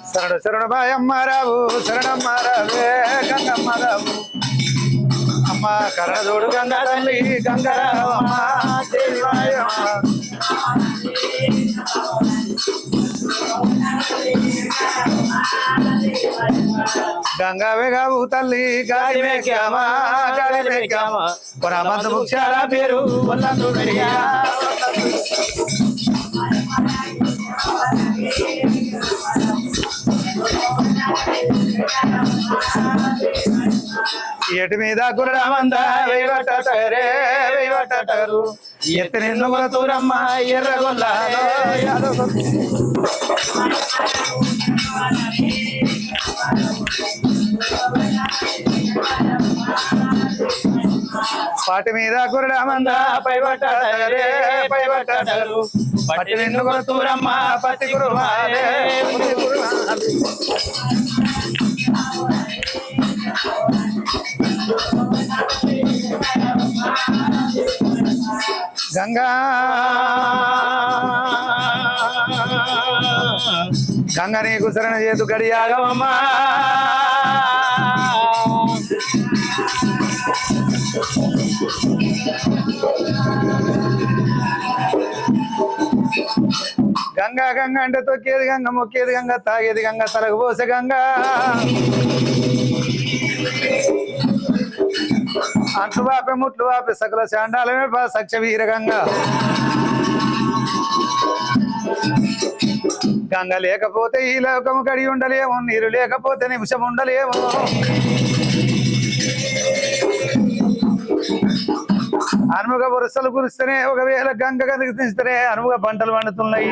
శరణు శరణు బాయమ్మారావు శరణమ్మారావే గంగమ్మారావు అమ్మ కరణదోడు గంగా తల్లి గంగారావమ్మ గంగావే గావు తల్లి గాలి మేకామా గాలి మేకామా పరమంత ముఖ్యాల పేరు వల్లందు మెరియా ఎటు మీద గురమందా వేయబట్టారు ఎత్తు నిన్ను తూరమ్మ ఎర్రగొల్లాలో పాటి మీద గురమందా పైబట్టారు పట్టి నిన్ను తూరమ్మ పట్టి గురువాలే గంగా గంగ నీకు శరణ చేతు గడియాగమమ్మా గంగా గంగ అంటే తొక్కేది గంగ మొక్కేది గంగ తాగేది గంగ తలకు పోసే గంగా అంట్లు వాపే ముట్లు వాపే సకల శాండాలమే సక్ష వీర గంగ గంగ లేకపోతే ఈ లోకము కడిగి ఉండలేము నీరు లేకపోతే నిమిషం ఉండలేము అనుముగ వరుసలు కురిస్తేనే ఒకవేళ గంగ కనిపిస్తేనే అనుముగ పంటలు పండుతున్నాయి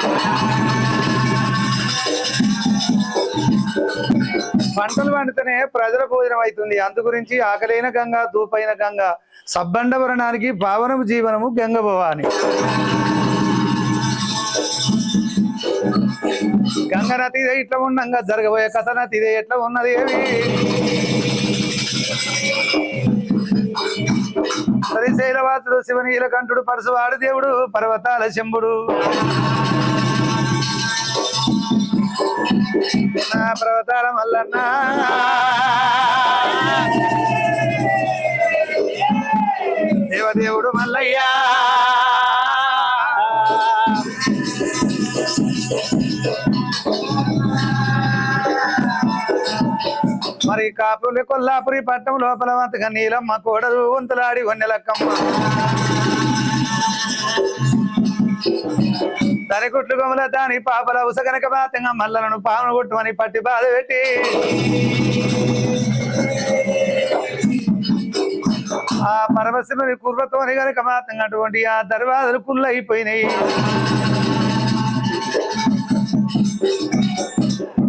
పంటలు పండితేనే ప్రజల భోజనం అవుతుంది అందు గురించి ఆకలైన గంగ దూపైన గంగ సబ్బండవరణానికి పావనము జీవనము గంగ భవాని గంగ నతిదే ఇట్లా ఉండంగా జరగబోయే కథ నతిదే ఎట్లా ఉన్నది ఏమి శ్రీశైలవాసుడు శివనీలకంఠుడు పరశువాడు దేవుడు పర్వతాల శంభుడు పర్వతాల మల్లన్న దేవదేవుడు మల్లయ్యా మరి కాపులు కొల్లాపురి పట్టణం లోపల వంతగా నీలమ్మ కోడలు వంతులాడి వన్నెలక్కమ్మ తరికుట్లు కొమల దాని పాపల ఉసగనక బాతంగా మల్లలను పామును కొట్టుమని పట్టి బాధ పెట్టి ఆ పరమశివుని కుర్రతోని గనక మాతంగా అటువంటి ఆ దర్వాజలు కుళ్ళు అయిపోయినాయి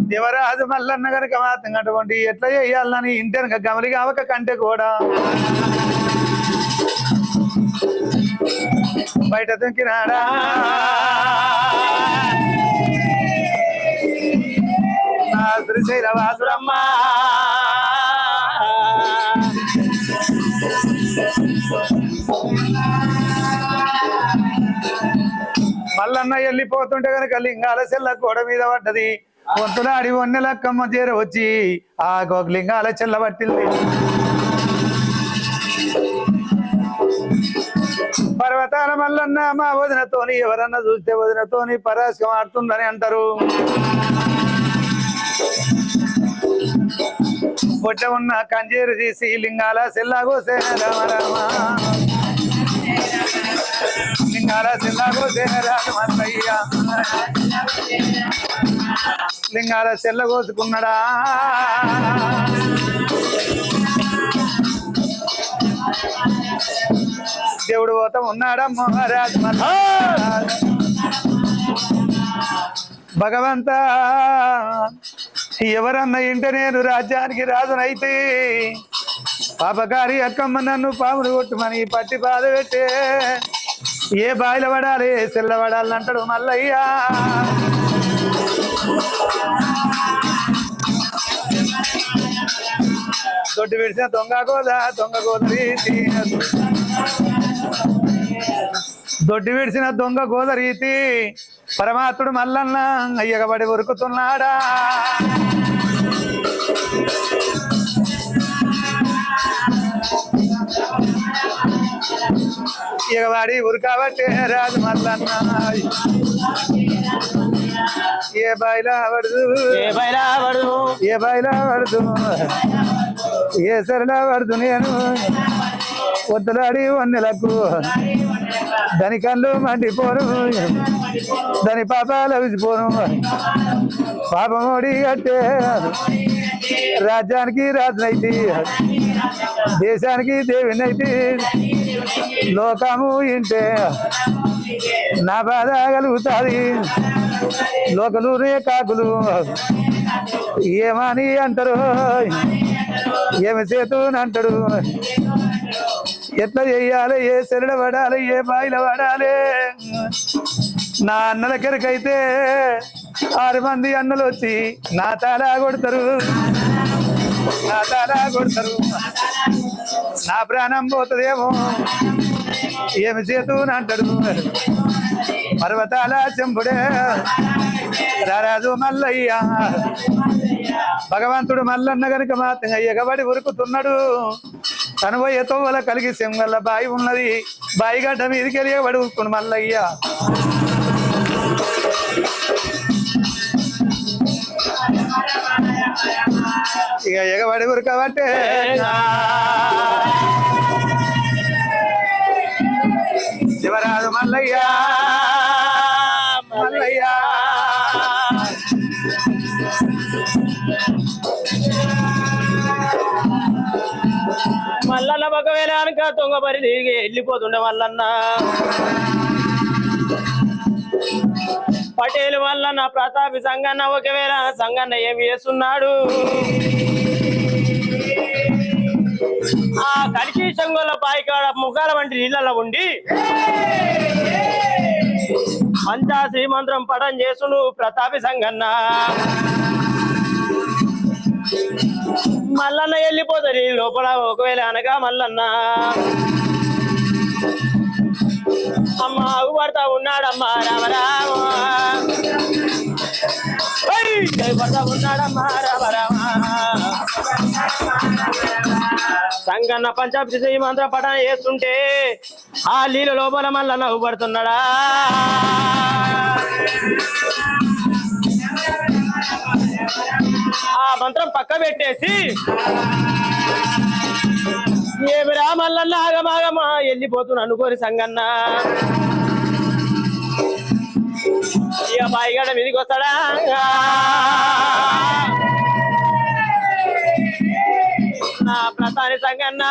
దేవరాజు మల్లన్న గనక మాతంగా అటువంటి ఎట్లా చేయాలని ఇంటెనక గమలి కావక కంటే కూడా బయట తుంకినాడా నా శ్రీశైలవాసురమ్మ మల్లన్న వెళ్ళిపోతుంటే కనుక లింగాల చెల్ల గోడ మీద పడ్డది వంతులాడి వన్నెలక్కమ్మ చేర వచ్చి ఆ లింగాల చెల్ల పట్టింది పర్వతాల మల్లన్న మా వదినతోని ఎవరన్నా చూస్తే వదినతోని పరాశకం ఆడుతుందని అంటారు పొట్ట ఉన్న కంజేరు తీసి లింగాల సెల్లాగోసే రామ రామ లింగాల సెల్లాగోసే రామ మల్లయ్య లింగాల సెల్ల కోసుకున్నాడా దేవుడు పోతా ఉన్నాడమ్మ రాజు భగవంత ఎవరన్నా ఇంటే నేను రాజ్యానికి రాజునైతే పాపకారి అక్కమ్మ నన్ను పాములు కొట్టుమని పట్టి బాధ పెట్టే ఏ బాయిల పడాలి సెల్ల పడాలని అంటాడు మల్లయ్యా దొడ్డు విడిచిన దొంగ రీతి దొడ్డు విడిచిన దొంగ గోద రీతి పరమాత్ముడు మల్లన్న అయ్యగబడి ఉరుకుతున్నాడా ఎగవాడి ఉరకబట్టే రాజు మల్లన్న ఏ బయలా పడదు ఏ బయలా పడదు ఏ సరళ పడదు నేను వద్దులాడి వన్నెలకు దాని కళ్ళు మండిపోను దాని పాపాలు అవిసిపోను పాపమోడి కట్టే రాజ్యానికి రాజునైతే దేశానికి దేవునైతే లోకము ఇంటే నా బాధ కలుగుతుంది లోకలూరే కాకులు ఏమని అంటారు ఏమి చేతుని అంటాడు ఎట్లా చెయ్యాలి ఏ సెరడ పడాలి ఏ బాయిల పడాలి నా అన్నల కెరకైతే 6 మంది అన్నలు వచ్చి నా తాళా కొడతారు నా ప్రాణం పోతుందేమో ఏమి చేతుని అంటాడు పర్వతాల చెంపుడే రారాజు మల్లయ్య భగవంతుడు మల్లన్న గనుక మాత్రం ఎగబడి ఉరుకుతున్నాడు తను పోయే తోవల కలిగి సెంగల్ల బాయి ఉన్నది బాయి గడ్డ మీదకి ఎగబడి ఉరుకును మల్లయ్య ఇక ఎగబడి ఉరకబట్టే శివరాజు మల్లయ్య మల్లయ్య మల్లన్న ఒకవేళ అనక తొంగబరి దిగి వెళ్ళిపోతుండే మల్లన్న పటేలు మల్లన్న ప్రతాపి సంగన్న ఒకవేళ సంగన్న ఏమి చేస్తున్నాడు ఆ కలికి సంగోల పాయికాడ ముఖాల వంటి నీళ్ళలో ఉండి మంచా శ్రీమంత్రం పఠం చేసును ప్రతాపి సంగన్న మల్లన్న వెళ్ళిపోతుంది లోపల ఒకవేళ అనగా మల్లన్న అమ్మ అగుపడతా ఉన్నాడమ్మా రామరామ పడతా ఉన్నాడమ్మా రామరామ సంగన్న పంచాక్షి శ్రీ మంత్ర పఠన చేస్తుంటే ఆ నీళ్ళ లోపల మల్లన్న అగుపడుతున్నాడా ఆ మంత్రం పక్క పెట్టేసి ఏమి రామల్లన్న ఆగమాగమా వెళ్ళిపోతున్నా అనుకోని సంగన్న ఇక బాయిగడ మీదికి వస్తాడా నా ప్రతాని సంగన్న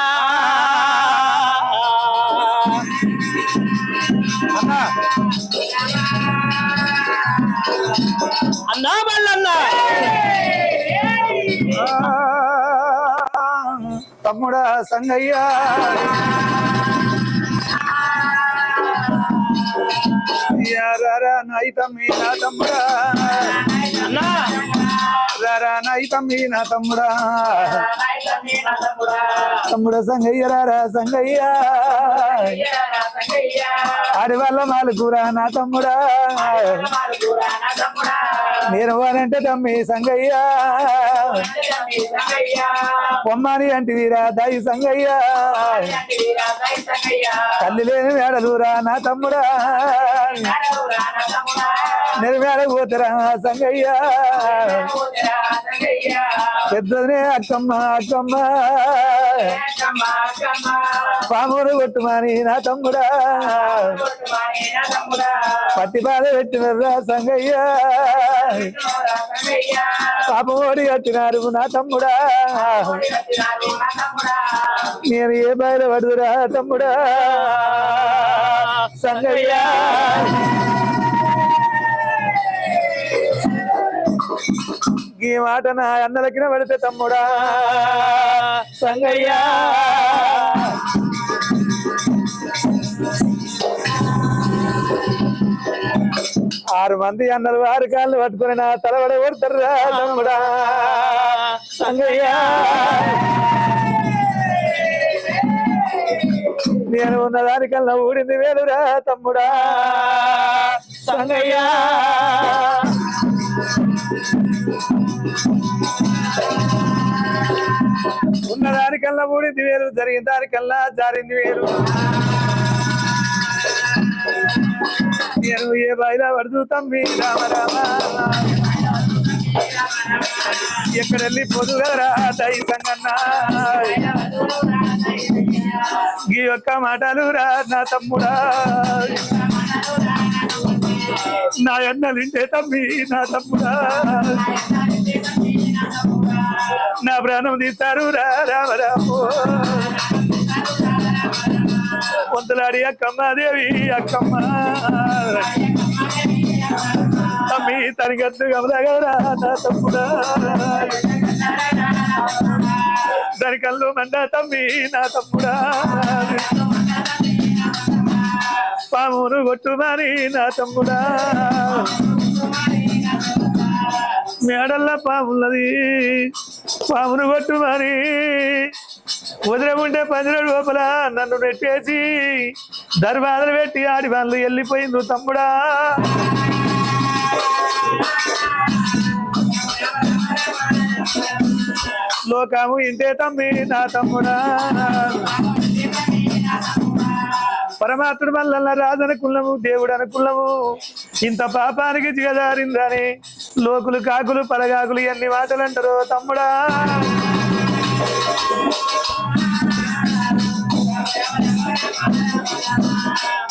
అన్నా మల్లన్న తమ్ముడా సంగయ్య నాయి తమ్మి నా తమ్ముడా అన్నా రారా నాయి తమ్మి నా తమ్ముడా తమ్ముడా సంగయ్య రారా సంగయ్య ఆడి వల్ల మాలుకూరా నా తమ్ముడా నేను వానంటే తమ్మి సంగయ్య పొమ్మని అంటివీరా దాయి సంగయ్య తల్లి లేని మేడలురా నా తమ్ముడా నేను మేడపోతారా సంగయ్య పెద్దనే అక్కమ్మ అక్కమ్మ పాముడు కొట్టుమని నా తమ్ముడా పట్టి బాధ పెట్టినరా సంగయ్య పాపమోడి కట్టినారు నా తమ్ముడా నేను ఏ బయట పడుదురా తమ్ముడా సంగయ్య ఈ మాట నా అన్నలకిన పడితే తమ్ముడా సంగయ్య 6 మంది అన్నారు 6 కాళ్ళు పట్టుకుని నా తలబడ కొడతారా తమ్ముడా సంగయ్య నేను ఉన్నదానికల్లా ఊడింది వేలురా తమ్ముడా సంగయ్య ఉన్నదానికల్లా ఊడింది వేరు, జరిగిన దానికల్లా జారింది వేరు. నేను ఏ బాయిలా పడుతూ తమ్మి రామ రామ, ఎక్కడెళ్ళి పొదుగరా దై సంగన్న, ఈ ఒక్క మాటలు రా నా తమ్ముడా, నా అన్నలింటే తమ్మి నా తమ్ముడా, నా ప్రాణం తీస్తారు రా రామ రామో, పొంతులాడి అక్కమ్మ దేవి అక్కమ్మ, తమ్మి తనగట్టు గమలగరా నా తమ్ముడా, దాని కళ్ళు మండ తమ్మి నా తమ్ముడా, పామును కొట్టుమని నా తమ్ముడా, మేడల్లా పామున్నది పామును కొట్టుమని, వదిలేముంటే పందిర లోపల నన్ను నెట్టేసి దర్బాదలు పెట్టి ఆడి వాళ్ళు వెళ్ళిపోయింది తమ్ముడా, లోకము ఇంటే తమ్మి నా తమ్ముడా, పరమాత్ముడు మల్లన్న రాజనుకున్నాము దేవుడు అనుకున్నాము, ఇంత పాపానికి దిగజారిందని లోకులు కాకులు పలగాకులు ఎన్ని మాటలు అంటారో తమ్ముడా,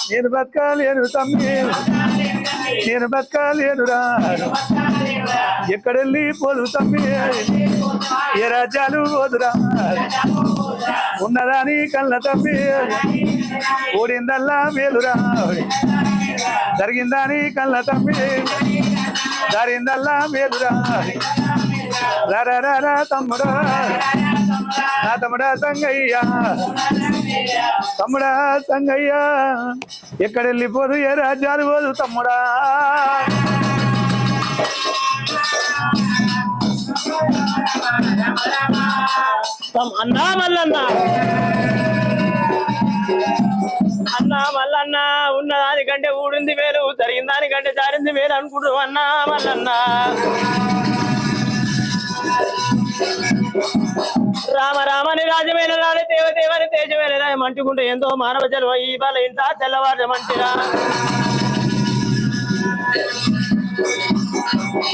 నేను బతకాలేను తమ్మి నేను బతకాలేనురా, ఎక్కడెళ్ళి పోదు తమ్మి ఏ రాజ్యాలు పోదురా, ఉన్నదాని కళ్ళ తమ్మి ఓడిందల్లా మేలురా, జరిగిందాని కళ్ళ తమ్మి జరిగిందల్లా మేలురా, రా తమ్ముడా నా తమ్ముడా సంగయ్య తమ్ముడా సంగయ్య, ఎక్కడెళ్ళిపోదు ఏ రాజ్యాలు పోదు తమ్ముడా, అన్నా మల్లన్న అన్నా మల్లన్న, ఉన్నదానికంటే ఊడింది వేరు, జరిగిన దానికంటే జారింది వేరు అనుకుంటు అన్నా మల్లన్న, రామ రామని రాజమైన రాని దేవదేవని తేజమైన రాయ మంటుకుంటే ఎంతో మానవ జన్మ ఈ బాల ఇంత తెల్లవారు మంచిరా,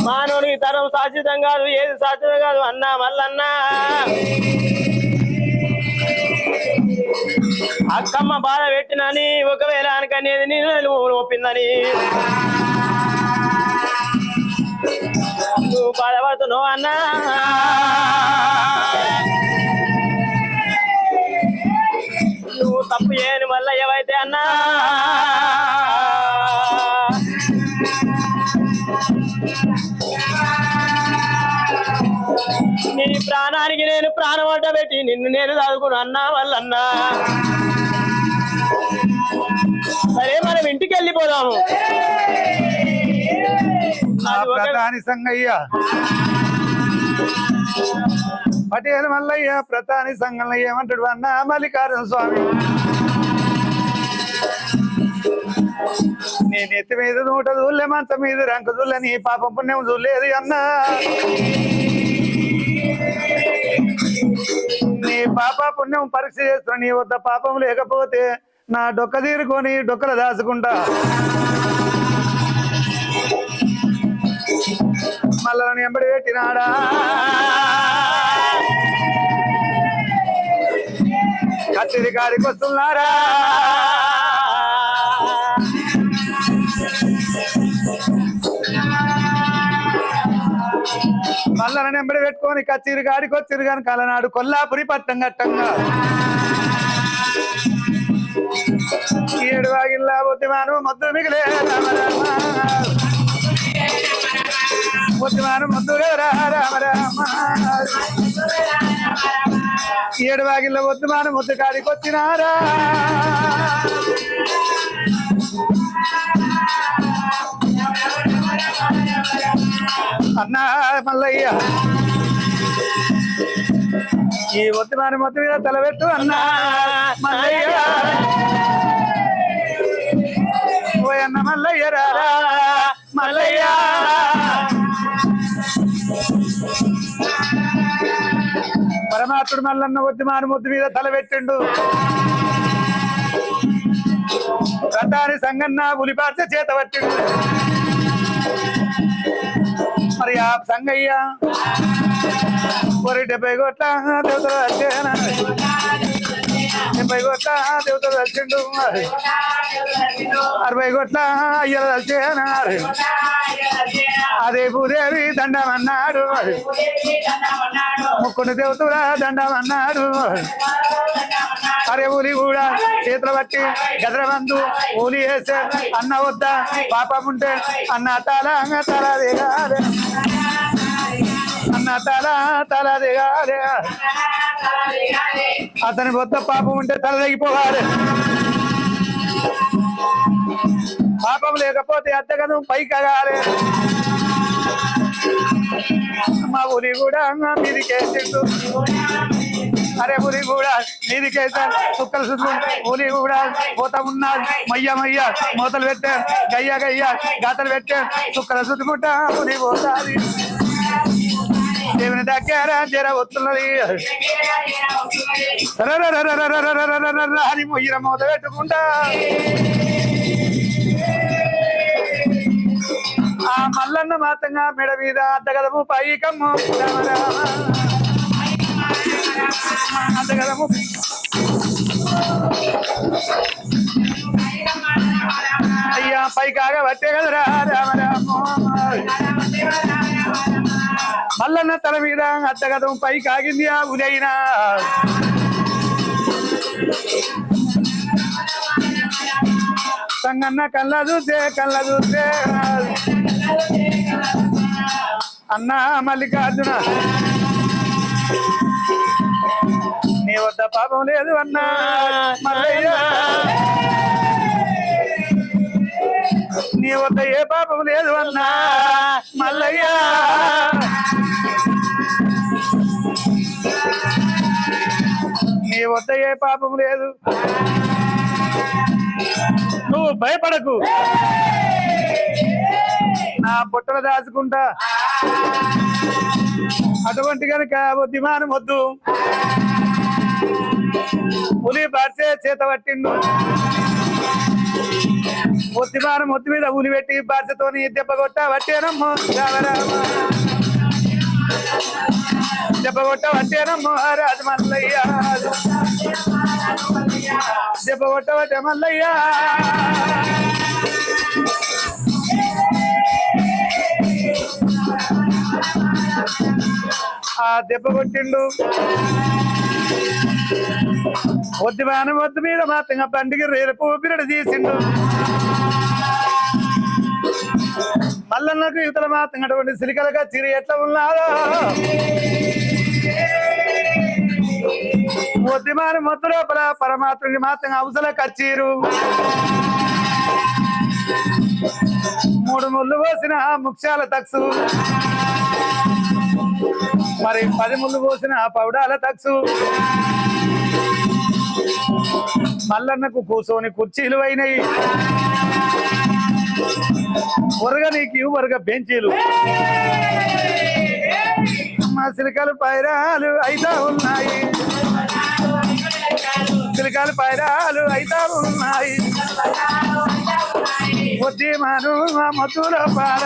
మానవునికి తరం శాశ్వతం కాదు, ఏది శాశ్వతం కాదు అన్నా మల్లన్న, అక్కమ్మ బాధ పెట్టినని ఒకవేళ అనకనేది నేను ఒప్పిందని నువ్వు బాధపడుతున్నావు అన్నా, నువ్వు తప్పు చేయని వల్ల ఏవైతే అన్నా, నీ ప్రాణానికి నేను ప్రాణం అడ్డ పెట్టి నిన్ను నేను చదువుకున్నా అన్నా వల్లన్నా, సరే మనం ఇంటికి వెళ్ళిపోదాము. సంగయ్య పటేల్ మల్లయ్య ప్రతాని సంఘంలో ఏమంటాడు అన్న మల్లికార్జున స్వామి, నేను ఎత్తి మీద నూట దూళ్ళే మంచం మీద రంకు దూళ్ళ నీ పాపం పుణ్యం దూలేదు అన్నా, నీ పాప పుణ్యం పరీక్ష చేస్తున్నా, నీ వద్ద పాపం లేకపోతే నా డొక్క తీరుకొని డొక్కలు దాచుకుంటా, మళ్ళీ ఎంబడి పెట్టినాడా కత్తిరి కాడికి వస్తున్నారా, మళ్ళా ఎంబడి పెట్టుకొని కత్తిరి కాడికి వచ్చిరు కానీ కలనాడు కొల్లాపురి పట్టం కట్టంగా ఏడు వాగిల్లా బుద్ధిమాను మొద్దు మిగిలే బుద్ధిమాను మొద్దు రామ రామ, ఏడు వాగిల్ల బుద్ధిమాను ముద్దు కాడికి వచ్చినారా, అన్నా మల్లయ్య ఈ బుద్ధిమాను మొద్దు మీద తలబెట్టు అన్నా మల్లయ్య, అన్న మల్లయ్య రారా మల్లయ్య పరమాత్ముడు మల్లన్న వద్దు మానుముద్దు మీద తలబెట్టిండు రథాని సంగన్న ఉలిపార్చ చేత పట్టిండు మరి ఆ సంగయ్య మరి 70 కోట్ల దేవతలు వచ్చేనా 70 కోట్ల దేవతలు వచ్చిండు 60 కోట్ల అయ్యలు వచ్చేనా అదే భూదేవి దండమన్నాడు ముక్కుని దేవతల దండమన్నాడు అరే ఊలి కూడా చేతులు బట్టి గదరబందు ఊలి వేసే అన్న వద్ద పాపం ఉంటే అన్న తల దిగాలే అన్న తల దిగాలే అతని వద్ద పాపం ఉంటే తల దిగిపోవాలి పాపం లేకపోతే అత్తగదు పైకగాలి మా ఊరి కూడా మీదికేసిండు అరే ఊరి కూడా మీదికేసారు సుక్కలు సుక్కు ఊరి కూడా పోతా ఉన్నారు మయ్య మూతలు పెట్టారు గయ్య గాతలు పెట్టారు సుక్కలు సుట్టుకుంటా ఊరి పోతాది దేవుని దగ్గర జర వస్తున్నది అని మొయ్యిన మూత పెట్టుకుంటా ఆ మల్లన్న మాతంగా మెడ మీద అద్దగదము పైకమ్ము అద్దగదము అయ్యా పైకాగా పట్టే కదరా రామరామ మల్లన్న తల మీద అద్దగదము పైకాగింది ఆ ఉదయినా సంగన్న కళ్ళ చూసే అన్నా మల్లికార్జున నీ వద్ద పాపం లేదు అన్నా మల్లయ్య నీ వద్ద ఏ పాపం లేదు అన్నా మల్లయ్య నీ వద్ద ఏ పాపం లేదు నువ్వు భయపడకు నా పొట్టలు దాచుకుంటా అటువంటి కనుక బుద్ధిమానం వద్దు పులి పార్చే చేత పట్టిండు బుద్ధిమానం మొత్తి మీద ఉలి పెట్టి బార్చతోని దెబ్బ కొట్ట పట్టేనమ్మ దెబ్బ కొట్ట పట్టేనమ్మ రాజు మల్లయ్య దెబ్బ కొట్ట పట్టే మల్లయ్య ఆ దెబ్బ కొట్టిండు వద్దు మీద మాత్రంగా పండుగ రేపు పిరడు తీసిండు మల్లన్నకు యువతల మాత్రం అటువంటి సిలికలుగా చిరి ఎట్లా ఉన్నారో మొత్తం లోపల పరమాత్మకి మాత్రం అవసర కచ్చీరు 3 ముళ్ళు పోసిన ముఖ్యాల తక్సు మరి 10 ముళ్ళు పోసిన పౌడాల తక్సు మల్లన్నకు కూర్చొని కుర్చీలు అయినాయి వరగ బెంచీలు మా సిలికలు పైరాలు అయితా ఉన్నాయి సిలికలు పైరాలు అయితా ఉన్నాయి వద్దిమాను మధులో పాల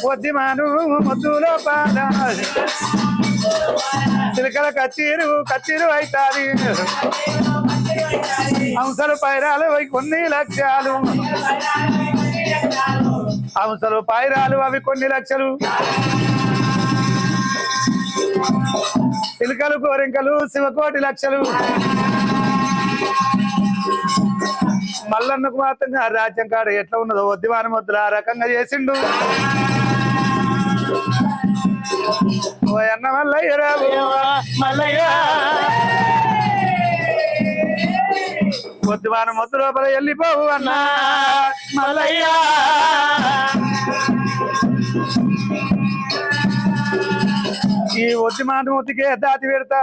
వద్దిమాను మధులో పాల సిలికల కచ్చీరు అవుతాది అంశాలు పైరాలు అవి కొన్ని లక్షలు అంశాలు పైరాలు అవి కొన్ని లక్షలు సిలికలు కోరింకలు శివకోటి లక్షలు మల్లన్నకు మాత్రంగా రాజ్యం కాడ ఎట్లా ఉన్నదో వద్దిమాన ముద్దులు ఆ రకంగా చేసిండు ఓ అన్న మల్లయ్య మల్లయ్య వద్దిమాన ముద్దు లోపల వెళ్ళిపోవు అన్నా మల్లయ్య ఈ వద్దిమాన ముద్దుకే దాటి పెడతా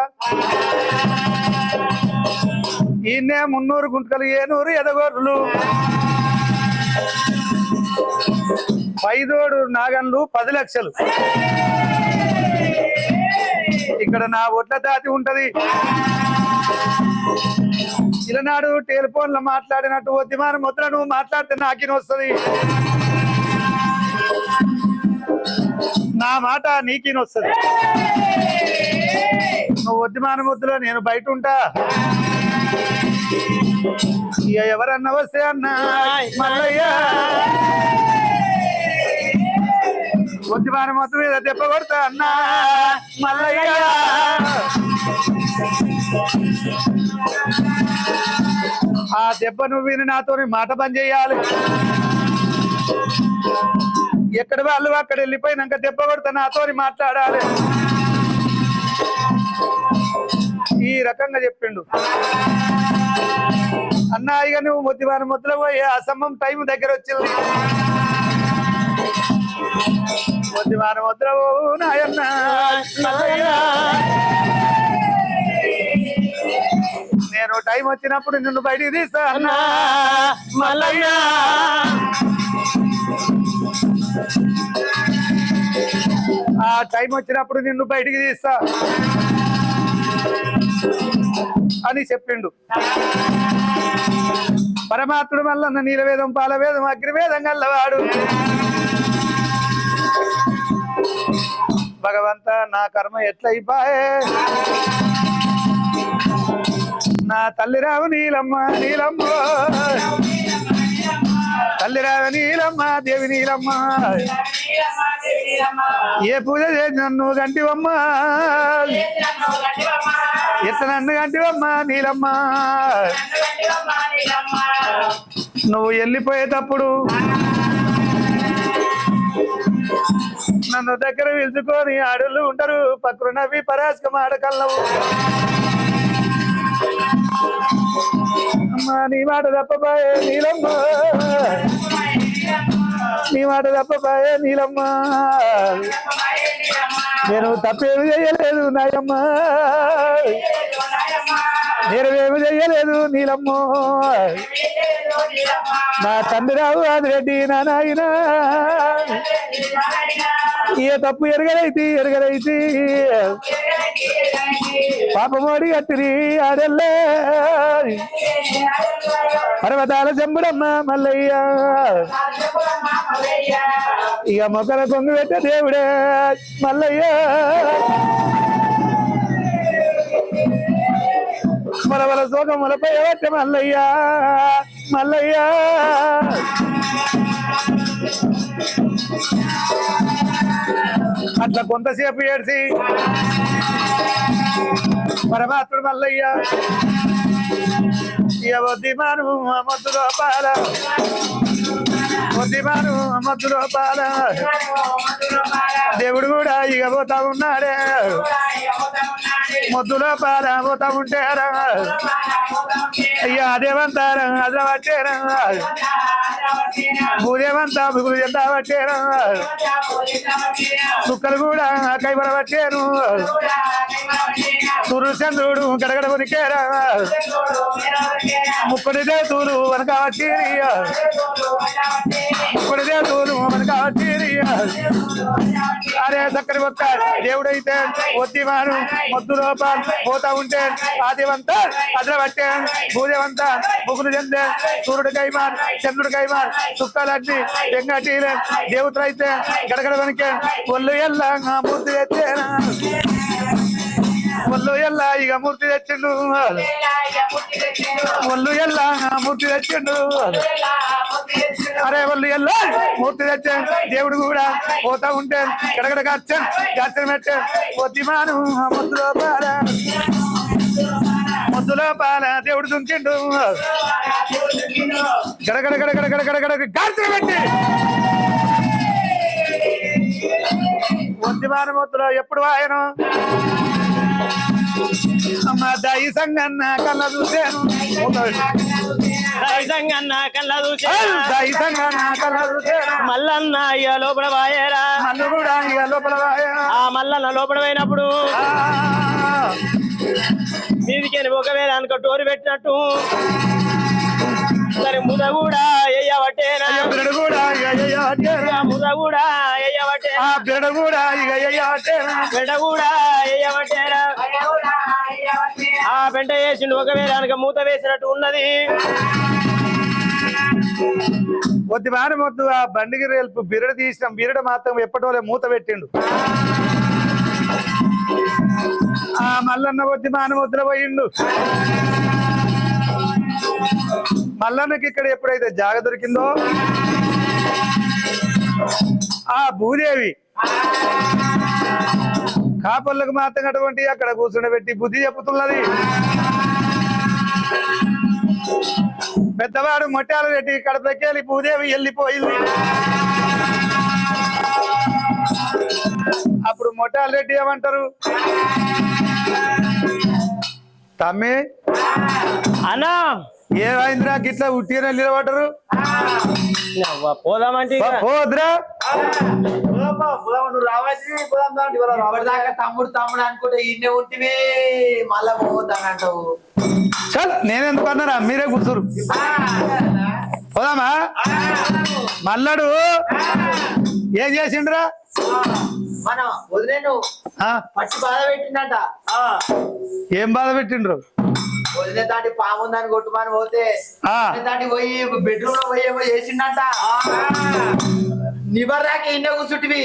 ఈయనే 300 గుంటకలు ఏనూరు ఎదగోర్లు 5 నాగన్లు 10 లక్షలు. ఇక్కడ నా ఒట్ల తాతి ఉంటది. ఇలనాడు టెలిఫోన్ లో మాట్లాడినట్టు ఒద్దిమాన ముద్ర నువ్వు మాట్లాడితే నాకిన వస్తుంది, నా మాట నీకిన వస్తుంది. నువ్వు ఒద్దిమాన ముద్రలో నేను బయట ఉంటా. ఇక ఎవరన్నా వస్తే అన్నా మల్లయ్య ఒద్దిమాన మొత్తం మీద దెబ్బ కొడతా అన్నా మల్లయ్య. ఆ దెబ్బ నువ్వు విని నాతో మాట పని చేయాలి. ఎక్కడ వాళ్ళు అక్కడ వెళ్ళిపోయినాక దెబ్బ కొడతా నాతో మాట్లాడాలి. ఈ రకంగా చెప్పిండు. అన్నా ఇక నువ్వు మొద్దివారి మొదలు పోయి అసమ్మం టైం దగ్గర వచ్చింది. మొద్దివారి మొదలు నాయన్న నేను టైం వచ్చినప్పుడు నిన్ను బయటికి తీస్తా అన్నా మల్లయ్య. ఆ టైం వచ్చినప్పుడు నిన్ను బయటికి తీస్తా అని చెప్పిండు. పరమాత్ముడు మల్లన్న నీలవేదం పాలవేదం అగ్నివేదం గల్లవాడు. భగవంత నా కర్మ ఎట్లయిపాయే, నా తల్లిరావు నీలమ్మ నీలమ్మ, తల్లిరావు నీలమ్మ దేవి నీలమ్మ, ఏ పూజ చేసి నన్ను గంటివమ్మ, ఎత్త నన్ను గంటివమ్మ నీలమ్మ. నువ్వు వెళ్ళిపోయేటప్పుడు నన్ను దగ్గర పిలుచుకొని ఆడళ్ళు ఉంటారు పక్కన నవ్వి పరాస్కం ఆడకల్లవు. అమ్మా నీ మాట తప్పబాయే నీలమ్మ, నీ మాట తప్పబాయే నీలమ్మ. నేను తప్పేమి చెయ్యలేదు నాయమ్మ, నేనేమి చెయ్యలేదు నీలమ్మ. నా తండ్రి రావు ఆదిరెడ్డి నా నాయన ఏ తప్పు ఎరగలైతి పాపమోడి కత్తిరి ఆడల్లే పర్వతాల చెంబుడమ్మ మల్లయ్య. ఇక మొక్కల కొంగు పెట్ట దేవుడే మల్లయ్య. మలవల శోకములపై ఎవట్ట మల్లయ్య మల్లయ్య. అట్లా కొంతసేపు ఏడ్చి పరమాత్ముడు మల్లయ్య ఇక వద్దిమాను మొద్దు లోపాల, వద్దిమాను మొద్దు లోపాల దేవుడు కూడా ఇక పోతా ఉన్నాడే. మొద్దు లోపాల పోతా ఉంటేరా అయ్యా అదేమంతారా అదిలా పట్టేరా, భూదేవంతా మిగులు ఎంత పట్టేరా, సుక్కలు కూడా కైబర పట్టారు, సూర్యుడు చంద్రుడు గడగడ కొనికేరా, ముక్కడిదే తూరు వెనక వచ్చేరి, ముక్కడిదే తూరు వెనక వచ్చేరి. అరే చక్కని ఒక్క దేవుడైతే ఒత్తిమాను మొద్దు లోపాలు పోతా ఉంటే ఆదివంతా అదిల పట్టే, భూదేవంతా ముగ్గురు చెందే, సూర్యుడు కైమాన్ చంద్రుడు కైమాన్ సుక్కలన్నీ వెంకటీలే, దేవతలైతే గడగడ వెనకే ఒళ్ళు ఎల్లా మూర్తి తెచ్చేనా, ఒళ్ళు ఎల్లా ఇక మూర్తి తెచ్చిండు, ఒళ్ళు ఎల్లా మూర్తి తెచ్చిండు. అరే ఒళ్ళు ఎల్లా మూర్తి తెచ్చే దేవుడు కూడా పోతా ఉంటే గడగడ గచ్చన్ గచ్చని పెట్టే ఒత్తిమాను ముద్దులో పాల, ముద్దులో పాల దేవుడు దుంకిండు గడగడ గడగడ గడగడ గడగడ గచ్చని పెట్టి ఒత్తిమాను ముద్దులో ఎప్పుడు ఆయన అమ్మ దాయి సంగన్న కళ్ళ చూసాను, దాయి సంగన్న కళ్ళ చూసాను, దాయి సంగన్న కళ్ళ చూసాను. మల్లన్న ఇక లోపల వాయేరా, మల్లు కూడా ఇక లోపల ఆ మల్లన్న లోపల పోయినప్పుడు మీదికి ఒకవేళ అనుకో టోరు పెట్టినట్టు సరే ముద కూడా ఎయ్యవట్టేనా బిడ్డ కూడా ముద కూడా ఎయ్యవట్టేనా బిడ్డ కూడా బిడ్డ కూడా ఎయ్యవట్టేనా ఆ పెంట వేసిండు ఒకవేళ అనుక మూత వేసినట్టు ఉన్నది కొద్ది వారి మొద్దు ఆ బండికి రేల్పు బిరడ తీసినాం బిరడ మాత్రం ఎప్పటోలే మూత పెట్టిండు ఆ మల్లన్న వచ్చి మానవద్దుల పోయిండు మల్లన్నకి ఇక్కడ ఎప్పుడైతే జాగ దొరికిందో ఆ భూదేవి కాపళ్ళకు మాత్రం అటువంటి అక్కడ కూర్చుండబెట్టి బుద్ధి చెప్పుతున్నది పెద్దవాడు మొట్టాలు పెట్టి కడపకి వెళ్ళి భూదేవి వెళ్ళిపోయింది అప్పుడు మొట్టాలు రెడ్డి ఏమంటారు తమ్మి అన్నా ఏమైందిరా గిట్లా ఉట్టిన నిలబడ్డరు పోదామంటే పోద్రా దాకా తమ్ముడు తమ్ముడు అనుకుంటే ఇన్నే ఉంటివి మళ్ళా పోతానంటావు చల్ నేనెందుకు అన్నారా మీరే కూర్చోరు పోదామా మల్లడు ఏం చేసిండ్రా మనం వదిలేను పచ్చి బాధ పెట్టిండట ఏం బాధ పెట్టిండ్రు వదిలే దాటి పాముందని కొట్టుమని పోతే దాటి పోయి బెడ్రూమ్ లో పోయి ఏమో చేసిండట నిబర్రాకి ఇన్నే కూర్చుంటివి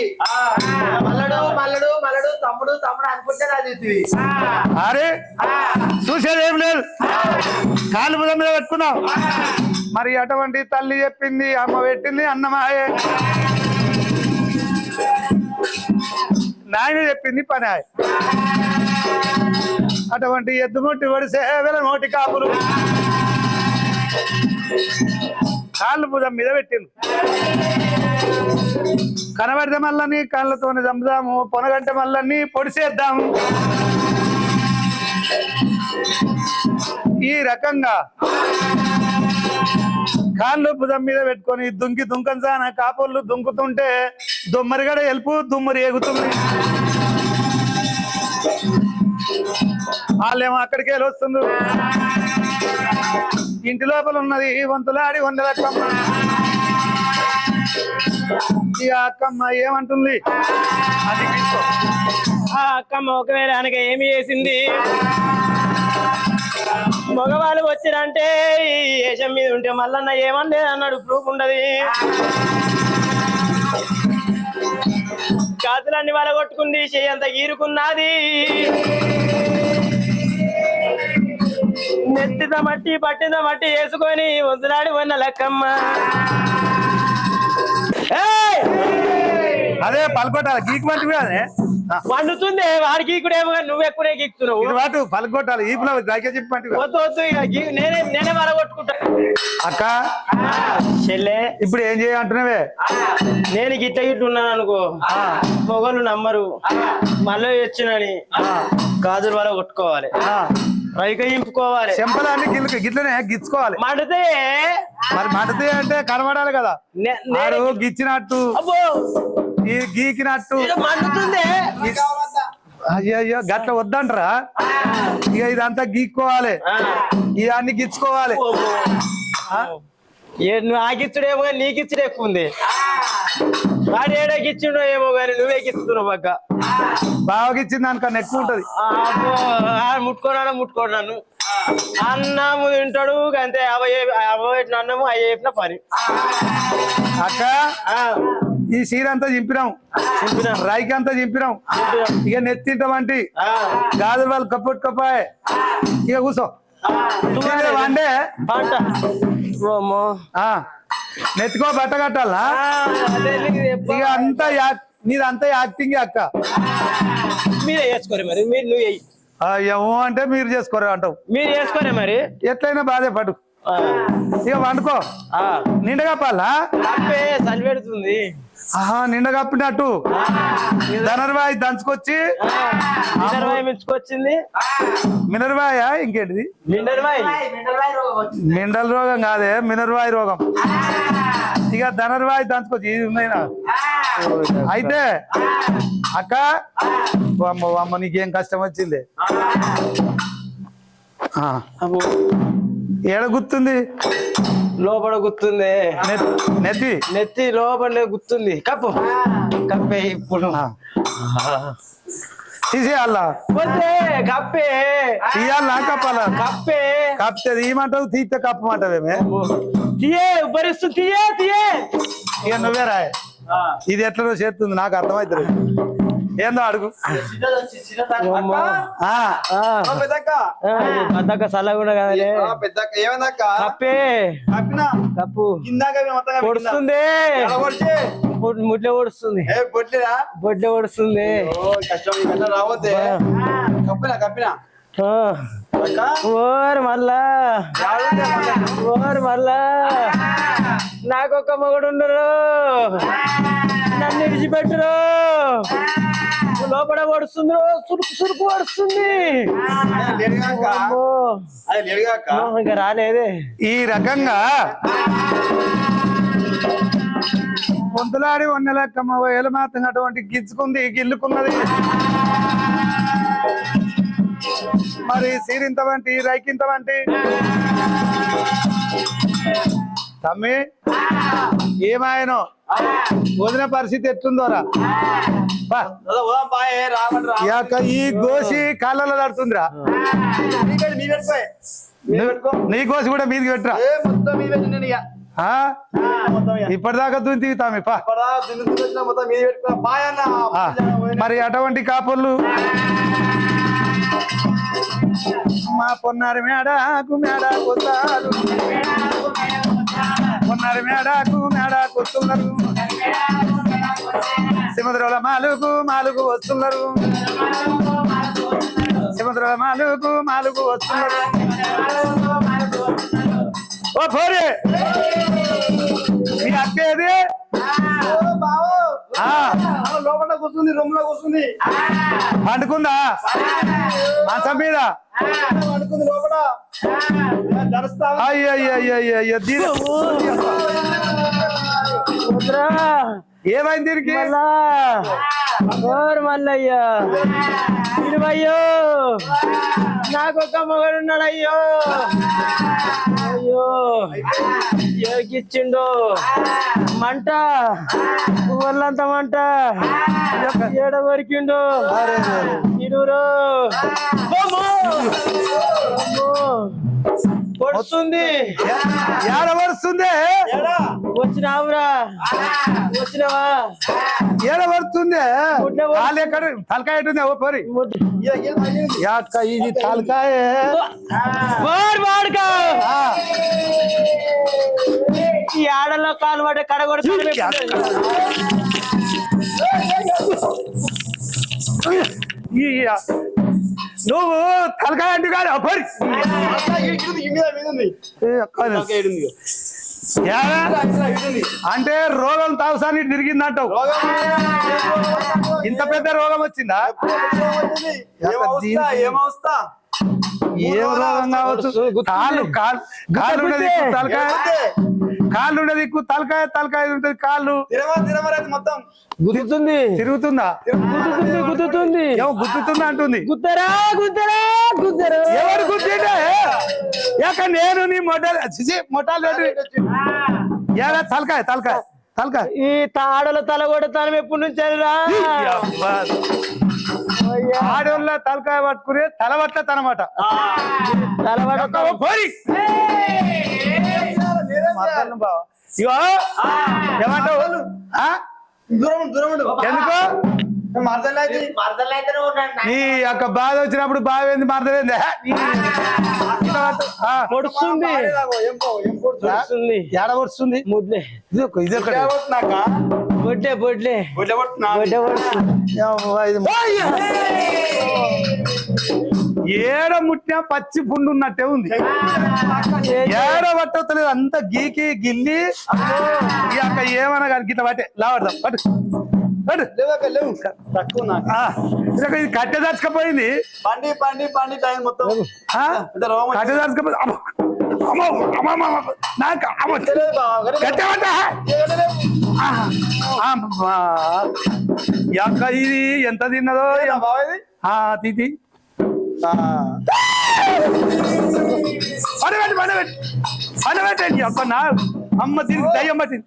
మల్లడు మల్లడు మల్లడు తమ్ముడు తమ్ముడు అనుకుంటే అది అరే చూసేదేం లేదు కాలు బుధం మీద పెట్టుకున్నావు మరి అటువంటి తల్లి చెప్పింది అమ్మ పెట్టింది అన్నమాయే నాయన చెప్పింది పని ఆయే అటువంటి ఎద్దుముట్టి వడి సేవల నోటి కాపులు కాళ్ళు భుజం మీద పెట్టింది కనబడితే మళ్ళీ కాళ్ళతోని చంపుదాము పొనగంటే మళ్ళీ పొడిసేద్దాము ఈ రకంగా కాళ్ళు భుజం మీద పెట్టుకొని దుంకంసాన కాపుళ్ళు దుంకుతుంటే దొమ్మరిగడ ఎలుపు దుమ్మరి ఎగుతుంది వాళ్ళేమో అక్కడికి వెళ్ళి వస్తుండ్రు ఇంటి లోపల ఉన్నది వంతులాడి వందలక్కమ్మ ఈ అక్కమ్మ ఏమంటుంది అది ఆ అక్కమ్మ ఒకవేళ అనక ఏమి చేసింది మగవాళ్ళు వచ్చిరంటే ఈ వేషం మీద ఉంటే మళ్ళన్న ఏమన్నా అన్నాడు ప్రూఫ్ ఉండదు గాజులన్నీ వాళ్ళ కొట్టుకుంది చెయ్యి అంత గీరుకున్నది నెత్తిన మట్టి పట్టిన మట్టి వేసుకొని వదిలాడి ఉన్న లెక్కమ్మ అదే పలుకొట్టాలి గీక్ మంచి అదే పండుతుంది వాడికి ఇక్కడ ఏమో నువ్వు ఎక్కువనే గీక్కుతున్నావు వాటు పలుకొట్టాలి ఈపులో దాకే చెప్పండి వద్దు వద్దు ఇక నేనే వాళ్ళ కొట్టుకుంటా అక్క చెల్లె ఇప్పుడు ఏం చేయంటున్నావే నేను గిట్ట గిట్టు ఉన్నాను అనుకో మొగలు నమ్మరు మళ్ళీ వచ్చినని గాజులు వాళ్ళ కొట్టుకోవాలి రైక ఇంపుకోవాలి చెంపలన్నీ గిట్లనే గిచ్చుకోవాలి మండితే మరి మండితే అంటే కనబడాలి కదా వాడు గిచ్చినట్టు ఈ గీకినట్టు మండుతుంది అయ్యో గట్ల వద్దంటరా ఇక ఇదంతా గీక్కోవాలి ఇవన్నీ గిచ్చుకోవాలి నువ్వు ఆగిచ్చుడేమో కానీ నీకిచ్చుడు ఎక్కువ ఉంది వాడు ఏడోకిచ్చిండో ఏమో కానీ నువ్వే గిస్తున్నావు పక్క బాగా గిచ్చింది దానికన్నా ఎక్కువ ఉంటది ముట్టుకోనాను అన్నము తింటాడు అంతే అవ్వ అన్నము అయ్యి చెప్పిన పని అక్క ఈ సీర అంతా చింపినాం రైకి అంతా చింపినాం ఇక నెత్తింటామంటి గాజులు వాళ్ళు కప్పుట్టుకోపాయే ఇక కూర్చో వండే నెత్తుకో బట్ట కట్టాలా ఇక అంతా నీదంతా యాక్టింగ్ అక్క మీరే చేసుకోరు మరి మీరు నువ్వు ఏమో అంటే మీరు చేసుకోరు అంటావు మీరు చేసుకోరే మరి ఎట్లయినా బాధే పడు ఇక వండుకో నిండగా పాలా చలి పెడుతుంది నిండ కప్పినట్టు ధనర్వాయి దంచుకొచ్చి మించుకొచ్చింది మినర్వాయ ఇంకేంటిది మిండల్ రోగం కాదే మినర్వాయి రోగం ఇక ధనర్వాయి దంచుకొచ్చి ఇది ఉన్నాయినా అయితే అక్క అమ్మ నీకేం కష్టం వచ్చింది అబ్బో, ఏడ గుర్తుంది లోపల గుర్తుంది, నెత్తి నెత్తి లోపల గుర్తుంది. కప్పు కప్పే ఇప్పుడు తీసేయాలా వద్దే, కప్పే తీయాలా కప్పాలా కప్పే కప్పితే తీయమంటావు తీస్తే కప్పమంటావేమే తీయే భరిస్తూ తీయే తీయే. ఇక నువ్వే రాయ్ ఇది ఎట్లా చేస్తుంది నాకు అర్థమవుతుంది ఏందో అడుగు పెద్దక్క చల్లకుండా కదలే కప్పే కప్పు పొడుస్తుంది, ముట్లే పొడుస్తుంది, బొడ్లే పొడుస్తుంది. ఓర్ మళ్ళా ఓర్ మళ్ళా నాకొక్క మొగుడు ఉండరు, నన్ను విడిచిపెట్టరు, లోపల పడుతుంది, సురుకు సురుకు పడుతుంది. ఇంకా రాలేదే. ఈ రకంగా పొంతులాడి వన్నెలక్కమ్మ వేల మాత్రం అటువంటి గిచ్చుకుంది గిల్లుకున్నది. మరి సీరింత వంటి రైకింత వంటి తమ్మి ఏమాయనో వదిన పరిస్థితి ఎట్లుందోరా ఈ గోసి కాళ్ళలో నడుతుందిరా, నీ గోసి కూడా మీదికి పెట్టరా. ఇప్పటిదాకా దుంతిగుతామి మరి అటువంటి కాపులు మా పొన్నారి మేడాకు మేడాకొస్తారు, పొన్నారి మేడాకు మేడాకొస్తున్నారు, సముద్రంలో మాలుగు మాలుగు వస్తున్నారు, సముద్రంలో మాలుగు మాలుగు వస్తున్నారు. ఓ పోరే మీ అక్కేది లోపల కూర్చుంది, రూమ్ లో కూర్చుంది, పండుకుందా మంచం మీద పడుకుంది లోపల. అయ్యో ఏమైంది దీనికి మల్లయ్యా ఇరువయ్యో నాకొక్క మొగడు ఉన్నాడు. అయ్యో అయ్యో యోగిచ్చిండు మంట ఒళ్ళంత మంట ఏడ వరికిండు ఇరువురు పొడుస్తుంది ఏడ పడుతుంది వచ్చినావురా వచ్చినావా ఏడ పడుతుంది కాలు ఎక్కడ తలకాయ ఎట్టుంది ఓ పోరి ఇది తలకాయ ఈ ఆడల్లో కాలు పడే కడగొడుతుంది. నువ్వు తలకాయ అంటే కాదు పోరి అంటే రోగం తావసాన్ని తిరిగిందంటావు. ఇంత పెద్ద రోగం వచ్చిందా? ఏం రోగం కావచ్చు? కాళ్ళు ఉండదు తలకాయ, కాళ్ళు ఉండదు ఎక్కువ తలకాయ, తలకాయ ఉంటది కాళ్ళు మొత్తం గుద్దుతుంది తిరుగుతుందా? గుద్దుతుంది గుద్దుతుందా అంటుంది. గుద్దరా గుద్దరా గుద్దరా ఎవరు గుద్దిండే? నేను నీ మొటాలు ఏడా తలకాయ తలకాయ తలకాయ ఈ తాడల తల కూడా తనం ఎప్పుడు నుంచి ఆడోళ్ళ తలకాయ పట్టుకునే తలవట్ల తనమాట తలవట పోరి ఇగో ఏమంటావు? ఎందుకు నీ యొక్క బాధ వచ్చినప్పుడు బావేంది మరదలేంది పొడుస్తుంది ఏడ పొడుస్తుంది ముడ్లే ఇది బొడ్లే బొడ్లే బొడ్లే ఏడ ముట్టినా పచ్చి పుండు ఉన్నట్టే ఉంది. ఏడ పట్టలేదు అంత గీకి గిల్లి ఈ అక్క ఏమన్నా కానీ గిట్ల పట్టే లావడదాం పట్టు ఇది కట్టె దచ్చకపోయింది పండి పండి పండి టైం మొత్తం కట్టె దచ్చకపోయింది. అక్క ఇది ఎంత తిన్నదో తీతి పడబెట్టండి అక్క నా అమ్మ దీనికి దయ్యం పట్టింది.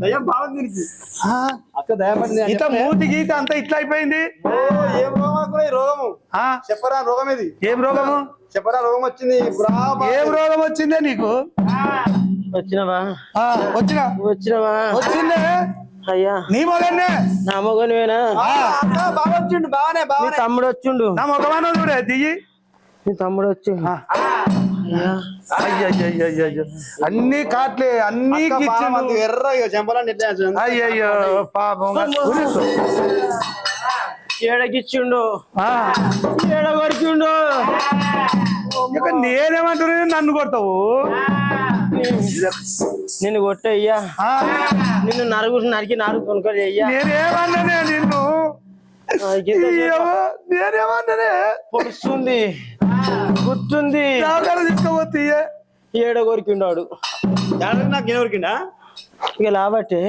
దయ్యం బాగుంది దీనికి. ఆ, అక్క దయ్యం పట్టింది ఇంత మూతి గీత అంతా ఇట్లా అయిపోయింది. ఏం రోగం అనుకున్నా ఈ రోగము? ఆ, చెప్పరా రోగం ఇది? ఏం రోగము? చెప్పరా రోగం వచ్చింది? ఏం రోగం వచ్చిందే నీకు? వచ్చినవా? వచ్చినవా? వచ్చిందే అయ్యా. నీ మొగన్నే? నా మొగనివేనా? బాగా వచ్చిండు. బాగానే బాగా. తమ్ముడు వచ్చిండు. నా మొగమానో చూడే దిగి. నీ తమ్ముడు వచ్చిండు. అయ్యో అన్ని కాట్లే అన్ని ఎర్ర చెంపలని అయ్యయ్యో పాపం ఏడగిచ్చిండు. ఏడగొరికిండు. ఇక నేనేమంటున్నా నన్ను కొడతావు? నిన్ను కొట్టయ్యా. నిన్ను నరికి కొనుక్కొని అయ్యా. నేనేమన్నానే నిన్ను? నేనేమన్నానే? పొడుస్తుంది, గుర్తుంది. తీసుకోపోతే ఏడగొరికిండాడు. నాకు ఏడగొరికిండా? ఇక లాబట్టే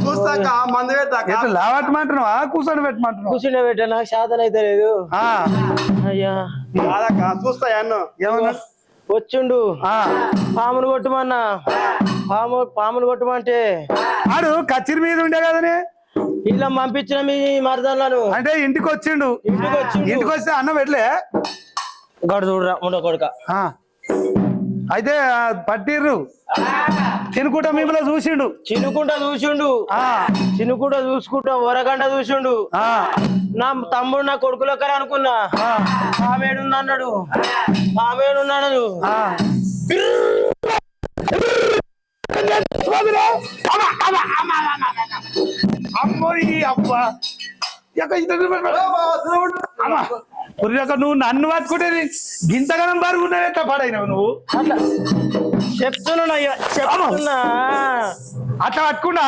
చూస్తాక మందు పెట్టాక లావట్టమంటున్నావా కూర్చొని పెట్టమంటున్నావు? కూర్చుండే పెట్టా. నాకు శాతం అయితే లేదు. అయ్యా చూస్తా అన్న ఏమన్నా వచ్చిండు. పాములు కొట్టమన్నా. పాములు కొట్టమంటే ఆడు కచ్చిరి మీద ఉండే కదనే ఇలా పంపించిన మీ మరదలను. అంటే ఇంటికి వచ్చిండు. ఇంటికి వస్తే అన్న పెట్టలే గడు చూడరా ఉండో కొడుక. అయితే పట్టిర్రు తినుకుంటా మిమ్మల్ని చూసిండు. చినుకుంటా చూసుకుంటా వరగంట చూసిండు. నా తమ్ముడు నా కొడుకు లెక్కనే అనుకున్నా. ఆమెడున్నాడు. నువ్వు నన్ను పట్టుకుంటే గింతగనం బారుగున్నావు. ఎట్లా పడైనావు నువ్వు? చెప్తున్నా అట్లా పట్టుకున్నా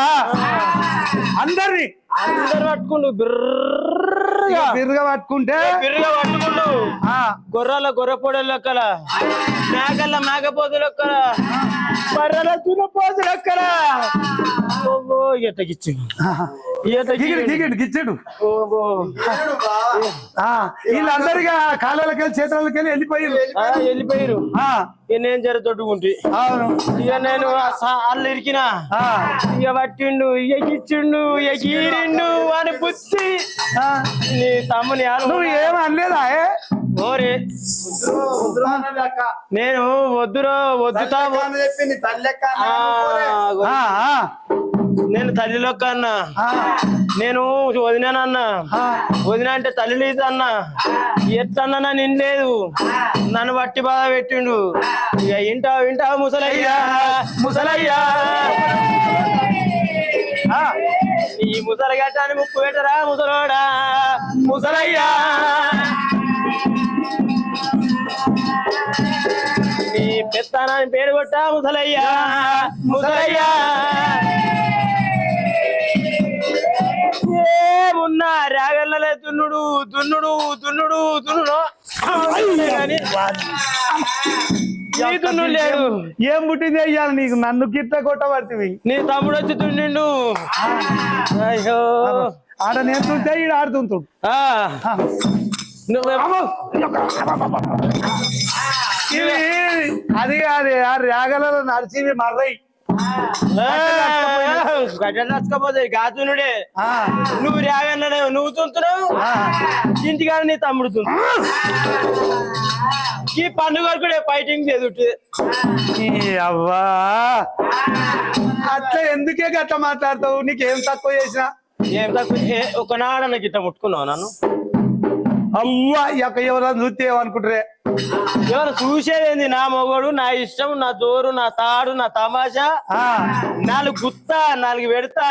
అందరు పట్టుకుండు. బిర్రగా పట్టుకుంటే పట్టుకుండు. గొర్రె పొడి లెక్కల, మేకపోతు లెక్కల, బర్రెల తునపోతు లెక్కల ఎట్టగిచ్చు. గిచ్చాడు వీళ్ళందరిగా కాళ్ళకి వెళ్ళి చేతులకి వెళ్ళిపోయారు. నేను జర తొట్టుకుంటే ఇక నేను అల్లు ఇరికినా. ఇక పట్టిండు, ఇక గిచ్చిండు, ఇక గీరిండు అని పుచ్చి నీ తమ్ముని నువ్వు ఏమనలేదా? ఓరే నేను వద్దుతా నేను తల్లిలో కన్నా నేను వదినానన్నా. వదిన అంటే తల్లి లేదు అన్నా. ఎట్లన్నా నిండలేదు. నన్ను బట్టి బాధ పెట్టిండు. ఇక వింటావు ముసలయ్యా. ఈ ముసలి గట్టాన్ని ముప్పు పెట్టరా ముసలోడా. ముసలయ్యా నీ పెత్తనాన్ని పేరు కొట్టా ముసలయ్యా. ఏమున్నా రాగల్లలే దున్నుడు లేదు. ఏం పుట్టింది అయ్యాలి నీకు? నన్ను గిట్ట కొట్టబడుతుంది. నీ తమ్ముడు వచ్చి దున్నిండు. అయ్యో ఆడ నేను తుంటే ఈడ ఆడుతుంటాడు. అది కాదు ఆ రాగలలో నడిచివి మర్రయి నచ్చకపోతే గాతునుడే. నువ్వు రాగన్నా నువ్వు తుంటున్నావు. ఇంటికాడ నీ తమ్ముడు ఈ పండుగ కూడా ఫైటింగ్ ఎదుటి. అవ్వా అట్లా ఎందుకే గట్లా మాట్లాడతావు? నీకేం తక్కువ చేసినా? ఏం తక్కువ? ఒకనాడు నాకు ఇట్లా ముట్టుకున్నావు నన్ను. అవ్వా ఎవరైనా చూస్తే ఏమనుకుంటారే? ఎవరు చూసేదేంది? నా మొగడు, నా ఇష్టం, నా జోరు, నా తాడు, నా తమాషా. 4 గుత్తా 4 పెడతా.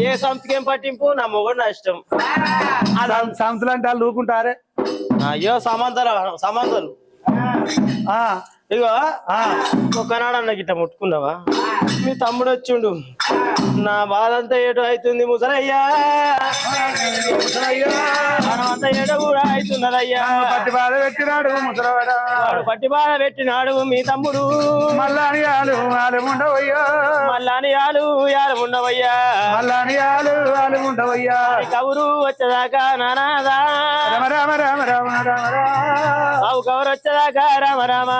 ఏ సంస్థకేం పట్టింపు? నా మొగడు నా ఇష్టం. సంస్థలు అంటే వాళ్ళు ఊరుకుంటారే? అయ్యో సమాంతలు. ఇగో ఒకనాడు అన్న గిట్ట ముట్టుకున్నావా? మీ తమ్ముడు వచ్చిండు. నా బాధ అంతా ఏటో అవుతుంది ముసలయ్యా. బాధ ఎడ కూడా అవుతున్నదయ్యా పట్టి బాధ పెట్టినాడు ముసలవాడా వాడు పట్టి బాధ పెట్టినాడు మీ తమ్ముడు మల్లాని ఆలు ఉండవయ్యా మళ్ళాని యాలు ఉండవయ్యా మల్లాని ఆలు ఉండవయ్యా కవురు వచ్చేదాకా నానాదా రామ రామ రామ రామ రామ బాబు కవురు వచ్చేదాకా రామ రామ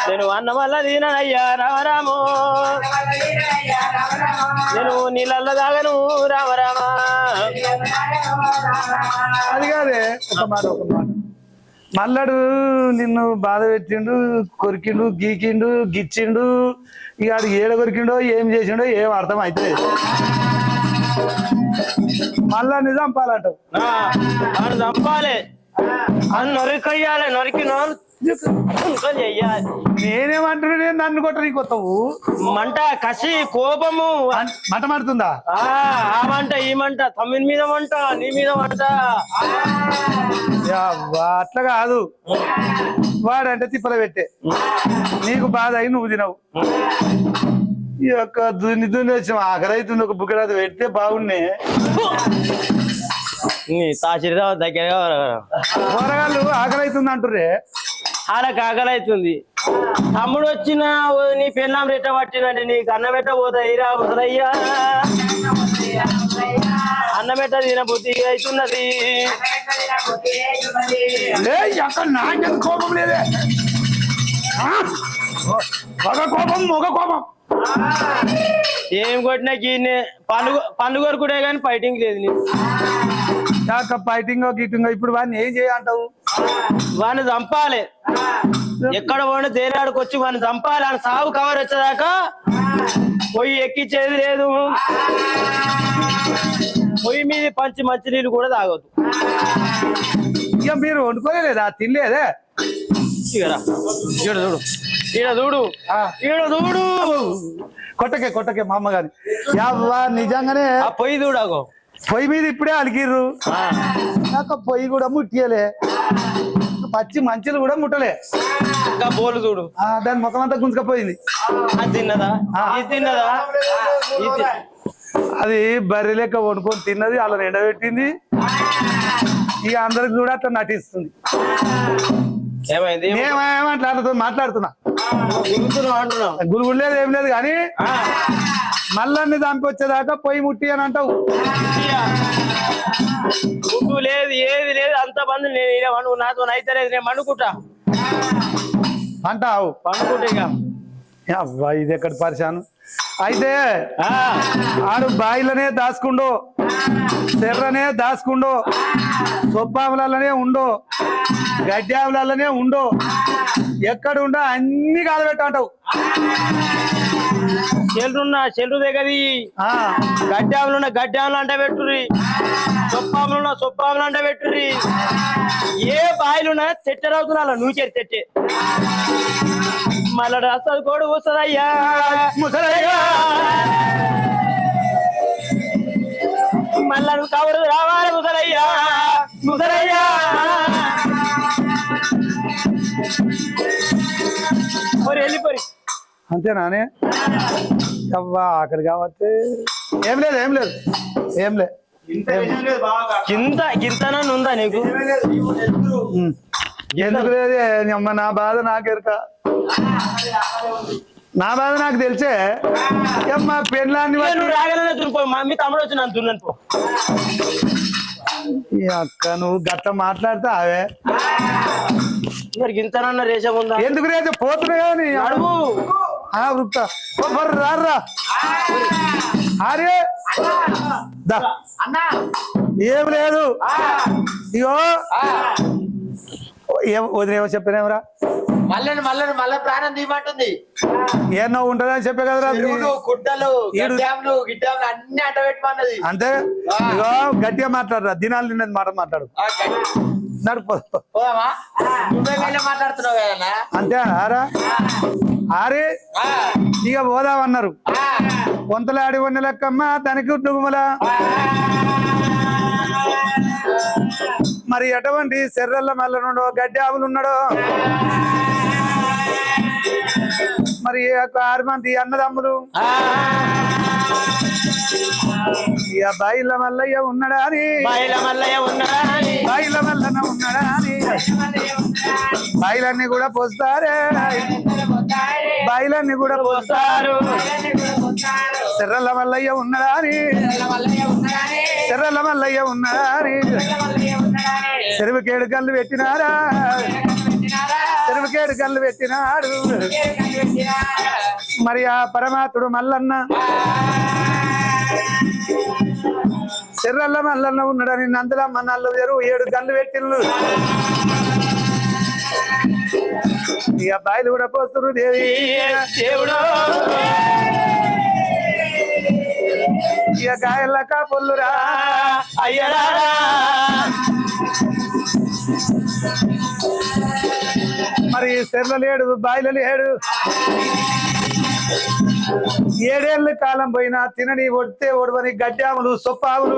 నేను అన్న వల్ల దీనయ్యా రామరాము నేను నీళ్ళల్లో దాగను రామరామ అది కాదే ఒక మాట మల్లడు నిన్ను బాధ పెట్టిండు కొరికిండు గీకిండు గిచ్చిండు ఇక ఆడు ఏడ కొరికిండో ఏం చేసిండో ఏం అర్థం అయితే మళ్ళా నిజం చంపాలంటావు వాడు చంపాలి అని నొరికొయ్యాలి నొరికి చెయ్యాలి నేనేమంటున్నా నేను నన్ను కొట్టని కొత్తవు మంట కసి కోపము మంట మాడుతుందా ఆ మంట ఈ మంట తమ్మిని మీద మంట నీ మీద మంట అట్లా కాదు వాడంటే తిప్పల పెట్టే నీకు బాధ అయి నువ్వు తినవు ఈ యొక్క దున్ని వచ్చాం ఆఖరి అవుతుంది ఒక బుక్కడ పెడితే బాగున్నాయి తాచిరిగా దగ్గరగా కూరగాయలు ఆకలి అవుతుంది అంటుర్రే ఆడకు ఆకలి అవుతుంది తమ్ముడు వచ్చిన నీ పెళ్ళాం రెట్ట పట్టినంటే నీకు అన్నం పెట్ట పోతాయి రా ముసలయ్యా అన్నం పెట్ట తిన బుద్ధి అవుతున్నది నాకెంత కోపం లేదే మగ కోపం మొగ కోపం ఏం కొట్టినా పండుగ కొరకుడే కానీ ఫైటింగ్ లేదు నీకు ఫైటింగ్ గీటింగ్ ఇప్పుడు వాడిని ఏం చేయంటావు వాడిని చంపాలి ఎక్కడ పోయినా తేలాడికి వచ్చి వాడిని చంపాలి అని సాగు కవర్ వచ్చేదాకా పొయ్యి ఎక్కించేది లేదు పొయ్యి మీద మంచి నీళ్ళు కూడా తాగొద్దు ఇక మీరు వండుకోలేదా తినలేదే చూడు చూడు కొట్టకే మా అమ్మగారి నిజంగానే పొయ్యి చూడాగో పొయ్యి మీద ఇప్పుడే అలికిర్రు నాకు పొయ్యి కూడా ముట్టియలే పచ్చి మంచులు కూడా ముట్టలే బోలు చూడు దాని ముఖం అంతా గుంజుకపోయింది తిన్నదా అది బర్రె లెక్క వండుకొని తిన్నది అలా ఎండబెట్టింది ఇక అందరికి కూడా అట్లా నటిస్తుంది ఏమేమంటే మాట్లాడుతున్నా గురుగుడు లేదు ఏం లేదు కానీ మల్లన్ని చంపొచ్చేదాకా పొయ్యి ముట్టి అని అంటావు లేదు ఏది లేదు అంత మంది నేను నాతో అయితే లేదు నేను పండుకుంటా అంటావు పండుకుంటా ఇక అవ్వా ఇది ఎక్కడ పరిశాను అయితే ఆడు బాయిలనే దాచుకుండో చెర్రనే దాచుకుండో సొప్పాములనే ఉండో గడ్డాములనే ఉండో ఎక్కడ ఉండో అన్ని కాలబెట్టాంటావు చెల్లు దగ్గర గడ్డాములున్న గడ్డాములు అంట పెట్టుర్రి సొప్పాములు అంట పెట్టుర్రి ఏ బాయిలున్నా చెట్టరవుతున్నా నువ్వు చెట్టే మళ్ళీ అసలు కోడు వస్తుందయ్యా ముసలయ్యా మళ్ళా నువ్వు కవరు రావాలి ముసలయ్యా వెళ్ళిపోయి అంతేనానే అవ్వా ఆఖరి కావచ్చు ఏం లేదు గింతనన్ను ఉందా నీకు ఎందుకు లేదు అమ్మ నా బాధ నాకెరక నా బాధ నాకు తెలిసే అమ్మ పెళ్ళాన్ని రాగలనే దుర్పో మీ తమ్ముడు వచ్చి నన్ను దున్నాను పో అక్క నువ్వు గట్ట మాట్లాడితే అవే మరి గింతనన్న రేషం ఉందా ఎందుకు రేషం పోతున్నాయి కానీ అడుగు వృత్త రారా అరే ఏం లేదు ఇగో వదిలేమో చెప్పినేమరా మళ్ళీ ప్రాణం తీయమంటుంది ఏమో ఉంటదని చెప్పే కదరా గుడ్డలు గిడ్డాములు అన్ని అడ్డ పెట్టమన్నది అంతే ఇగో గట్టిగా మాట్లాడరా దినాలు నిన్నది మాట మాట్లాడు నడుపు మాట్లాడుతున్నావు కదా అంతేనారా ఆరే ఇక పోదామన్నారు పొంతలాడి ఉన్న లెక్కమ్మ తనకి నుగుమల మరి ఎటువంటి శర్రల్ల మల్లనుండో గడ్డి ఆవులు ఉన్నాడో మరి 6 మంది అన్నదమ్ములు ఇక బయల మల్లయ్య ఉన్నాడా అని బయల మల్లయ్య ఉన్నాడా అని బయల మల్లన్న ఉన్నాడా అని బయలన్నీ కూడా పోస్తారే బయలన్నీ కూడా పోస్తారు సిర్రల మల్లయ్య ఉన్నాడా అని సిర్రల మల్లయ్య ఉన్నాడా అని చెరువుకేడు కళ్ళు పెట్టినారా చెరువుకేడు కళ్ళు పెట్టినాడు మరి ఆ పరమాత్ముడు మల్లన్న సిర్రల్ల మల్లన్న ఉన్నాడని నందులమ్మ నల్లు చెరువు 7 కళ్ళు పెట్టిండ్రు ఇక బాయిలు కూడా పోస్తున్నారు దేవి దేవుడు ఇక గాయల కాపుల్లురా అయ్యరా మరి సెర్ల లేడు బాయిల లేడు 7 ఏళ్ళ కాలం పోయినా తినని ఒడితే ఒడవని గడ్డాములు సొప్పావులు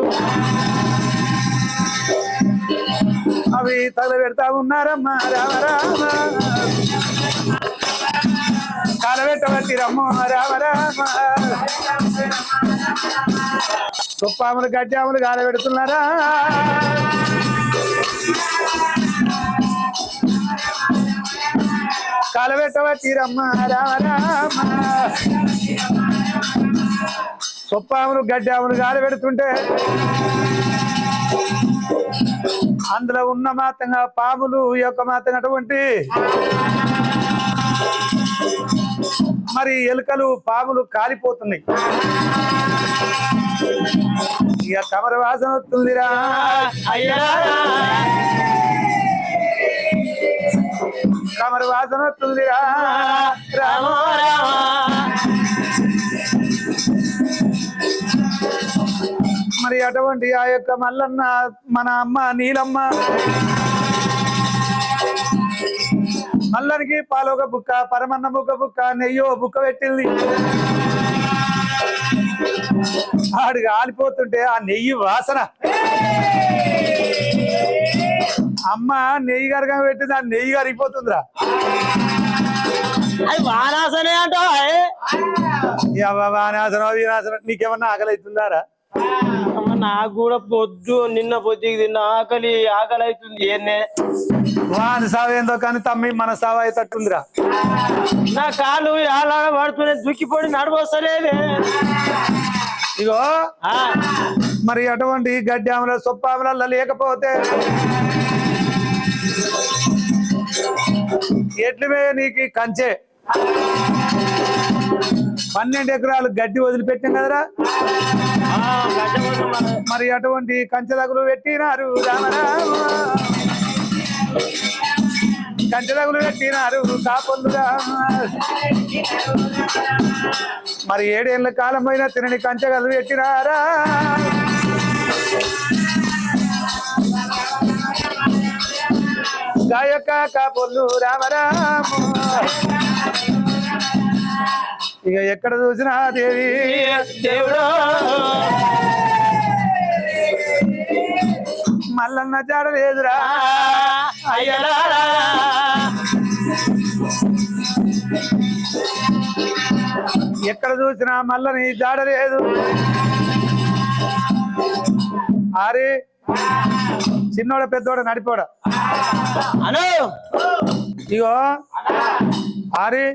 అవి తగల పెడతా ఉన్నారమ్మా రామ రామ కాలబెట్టబట్టి రమ్మ రామ రామ సొప్పాములు గడ్డాములు కాలబెడుతున్నారా కాలబెట్టబట్టి రమ్మ రామ రామ సొప్పాములు గడ్డాములు కాలబెడుతుంటే అందులో ఉన్న మాతంగా పాములు యొక్క మాతంగా అటువంటి మరి ఎలుకలు పాములు కాలిపోతున్నాయి ఇక కమర వాసన వస్తుందిరా కమర వాసన వస్తుందిరా రామ మరి అటువంటి ఆ యొక్క మల్లన్న మన అమ్మ నీలమ్మ మల్లనికి పాలొక బుక్క పరమన్న ఒక బుక్క నెయ్యో బుక్క పెట్టింది ఆడికి ఆలిపోతుంటే ఆ నెయ్యి వాసన అమ్మ నెయ్యి గరగ పెట్టింది ఆ నెయ్యి కరిగిపోతుందిరా అది వానాసనే అంటో వానాసనం వీనాసనం నీకేమన్నా ఆకలి అవుతుందారా నాకు కూడా నిన్న పొద్దుకి తిన్న ఆకలి అవుతుంది ఏనే వాని సావు ఏందో కానీ తమ్మి మన సావు అయ్యేటట్టుందిరా నా కాలు ఎలా పడుతున్నా దుక్కిపోయి నడవస్తలేదే ఇగో మరి అటువంటి గడ్డాముల సొప్పాముల లేకపోతే ఎట్లమే నీకు కంచే 12 ఎకరాలు గడ్డి వదిలిపెట్టాం కదరా మరి అటువంటి కంచెదగులు పెట్టినారు రామరామ కంచెదగులు పెట్టినారు కాపొల్లు రామ మరి 7 ఏళ్ళ కాలం పైన తినని కంచెగలు పెట్టినారా గాయక కాపొల్లు రామరామ ఇక ఎక్కడ చూసినా దేవి దేవుడు మల్లన్న జాడలేదురా అయ్యరా ఎక్కడ చూసినా మల్లని జాడలేదు ఆరి చిన్నోడ పెద్దోడ నడిపోడ అను ఇగో ఆరి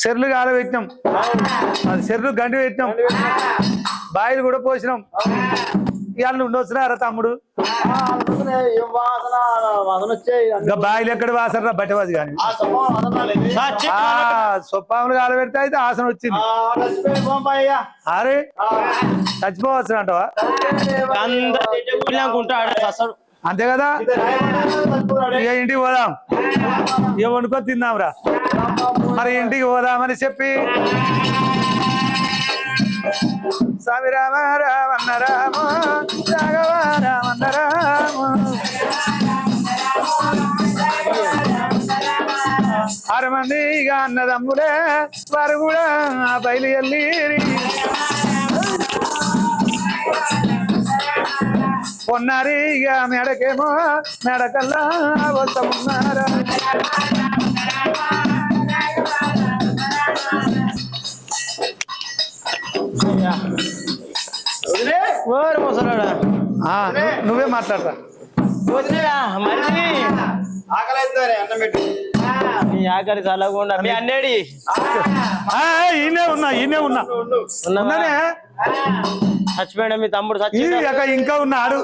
చెర్లు కాల పెట్టినాం అది చెర్లు గండి పెట్టినాం బాయిలు కూడా పోసినాం ఇవాళ ఉండొచ్చున్నారా తమ్ముడు ఇంకా బాయిలు ఎక్కడ వాసన బట్టవాది కానీ సొప్పాములు కాల పెడితే అయితే ఆసన వచ్చింది అరే చచ్చిపోవచ్చు అంటవా అంతే కదా ఇక ఇంటికి పోదాం ఇక వండుకొని తిందాంరా మరి ఇంటికి పోదామని చెప్పి స్వామి రామ రామన్న రామ రాఘవ రామన్న రామ 6 మంది ఇక అన్నదమ్ములే వారు కూడా బయలు వెళ్ళి పొన్నారి ఇక మెడకేమో మెడకల్లా వస్తామున్నారా ఓరు ముసలాడా నువ్వే మాట్లాడరా వదిలేరా మరి ఆకలి అవుతారే అన్నం పెట్టు నీ ఆఖరి చల్లకుండా మీ అన్నేడి ఈయనే ఉన్నా ఉన్నానే చచ్చిపోయాడు మీ తమ్ముడు ఇంకా ఉన్నాడు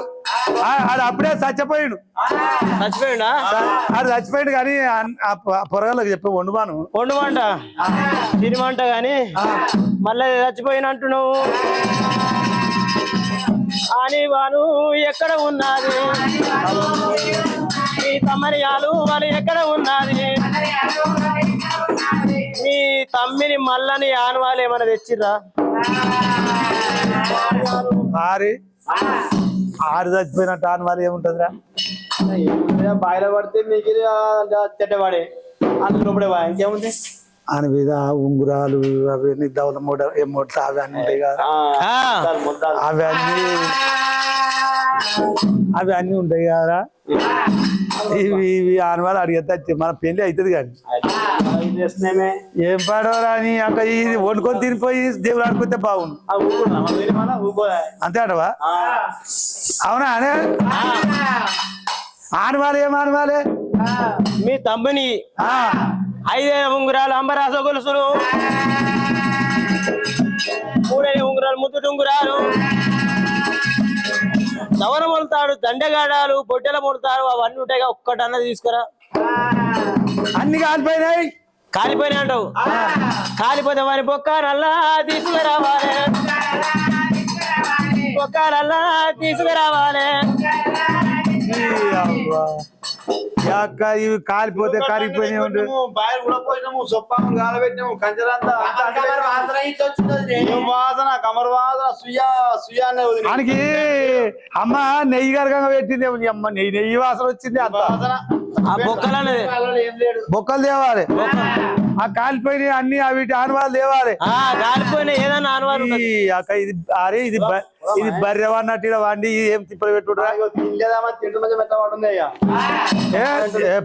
ఆడు అప్పుడే చచ్చిపోయాడు చచ్చిపోయాడా ఆడు చచ్చిపోయాడు కానీ పొరగాళ్ళకి చెప్పి వండుమంట తినమంట గాని మళ్ళీ చచ్చిపోయినట్టున్నావు అని వాను ఎక్కడ ఉన్నది మీ తమ్మనియాలు వాడు ఎక్కడ ఉన్నది మీ తమ్మిని మల్లని ఆనవాళ్ళు ఏమైనా తెచ్చిర్రా ఆరు చచ్చిపోయినట్టు ఆనవాళ్ళు ఏముంటదిరా బాయిలో పడితే మీకు చెడ్డవాడే అందులో ఇంకేముంది అని మీద ఉంగురాలు అవన్నీ దవల మూట అవి అన్నీ ఉంటాయి కదా అవి అన్నీ ఉంటాయి కదా ఇవి ఆనవాళ్ళు అడిగితే మన పెళ్లి అవుతుంది కానీ ఏం పడవరా అని అక్క ఇది వండుకొని తినిపోయి దేవుడు ఆడుకుంటే బాగుండు అంతే అంటవా అవునా అనే ఆనవాళ్ళు ఏం ఆనవాలే మీ తమ్ముని 5 ఉంగురాలు అంబరాస గొలుసులు 3 ఉంగురాలు ముద్దుటి ఉంగురాలు దవన మొలుతాడు దండగాడాలు బొడ్డెల మొలుతాడు అవన్నీ ఉంటాయి ఒక్కటన్నా తీసుకురా అన్ని కాలిపోయినాయి అంటావు కాలిపోతే వారి బొక్కారల్లా తీసుకురావాలి బొక్కారల్లా తీసుకురావాలి ఇవి కాలిపోతే కరిగిపోయినాయి ఉంటుంది బాయిలు కూడా పోయినాము సొప్పాము గాలబెట్టినాము కంచెలంతా వాసన కమర్ వాసన సుయా మనకి అమ్మ నెయ్యి గరగంగా పెట్టింది అమ్మ నెయ్యి వాసన వచ్చింది అంత బొక్కలు తేవాలి ఆ కాలిపోయినాయి అన్ని వీటి ఆనవాళ్ళు తేవాలి కాలిపోయినాయి ఏదన్నా ఆనవాళ్ళు అక్క ఇది అరే ఇది బర్రె వాడినట్టు వాడి ఏం తిప్పలు పెట్టుకుంటారా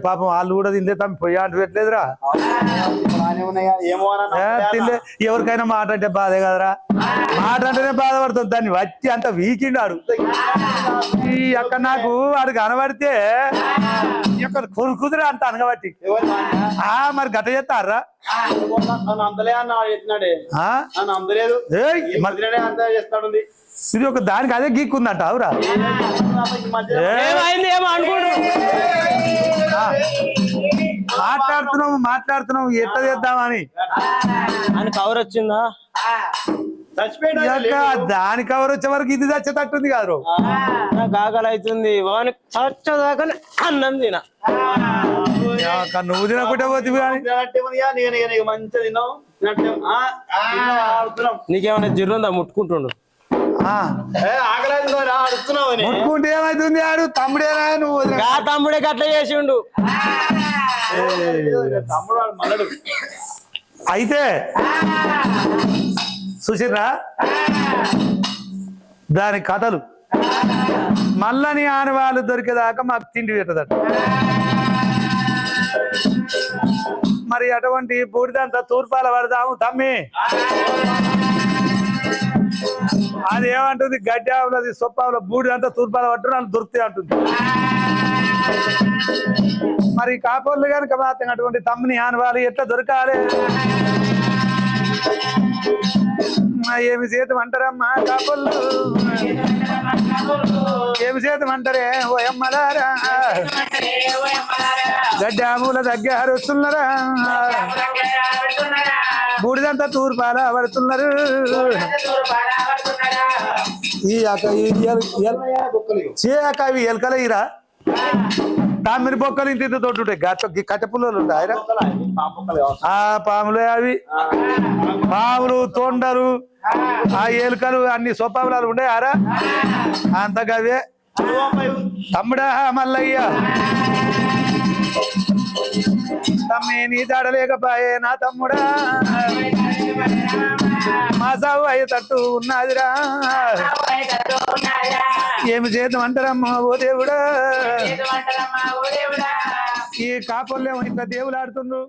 పాపం వాళ్ళు కూడా తిందే తమ్మి పొయ్యి అంటు పెట్టలేదురా తిందే ఎవరికైనా మాట అంటే బాధే కదరా మాట అంటేనే బాధపడుతుంది దాన్ని వచ్చి అంత వీకిండాడు ఈ అక్క నాకు వాడు కనబడితే కుదురా అంత అనగబట్టి మరి గట్ట చేస్తారా ఇది ఒక దానికి అదే గీక్కుందంట అవురా మాట్లాడుతున్నావు ఎట్లా చేద్దామని కవర్ వచ్చిందా దాని కవర్ వచ్చే వరకు ఇది చచ్చేటట్టుంది కాదు నాకు ఆకలి అవుతుంది వానికి చచ్చేదాకా అన్నం తిన నువ్వు తినకుంటే పోతుంది కానీ మంచిగా తిన్నావు నీకేమైనా జిర్రుందా ముట్టుకుంటుండు ముట్టుకుంటే ఏమైతుంది ఆడు తమ్ముడేనా నువ్వు తమ్ముడే గట్ల చేసిండు అయితే చూసిర్రా దాని కథలు మల్లని ఆనవాళ్ళు దొరికేదాకా మాకు తిండి పెట్టదట మరి అటువంటి బూడిదంతా తూర్పాల పడదాము తమ్మి అది ఏమంటుంది గడ్డి ఆవులది సొప్పావుల బూడిదంతా తూర్పాల పట్టు నన్ను దొరుకుతాయి అంటుంది మరి కాపోళ్ళు కనుక మాత్రం అటువంటి తమ్మిని ఆనవాళ్ళు ఎట్లా దొరకాలి ఏమి చేతం అంటారమ్మా కాపోళ్ళు ఏమి చేతం అంటారే ఓ అమ్మలారా గడ్డాముల దగ్గర వస్తున్నారా బూడిదంతా తూర్పాల పడుతున్నారు ఈ అవి ఎలకల ఇరా తామిరి బొక్కలు ఇంత తోటి ఉంటాయి కట్టె పుల్లలు ఉంటాయి ఆ పాములు అవి పాములు తొండలు ఆ ఎలుకలు అన్ని సొప్పాములాలు ఉండే ఆరా అంతగవే తమ్ముడా మల్లయ్య తమ్మి నీ దాడలేకపోయే నా తమ్ముడా మా సాగు అయ్యేటట్టు ఉన్నదిరా ఏమి చేద్దాం అంటారమ్మా ఓ దేవుడా ఈ కాపుల్లో ఇంత దేవులు ఆడుతుండ్రు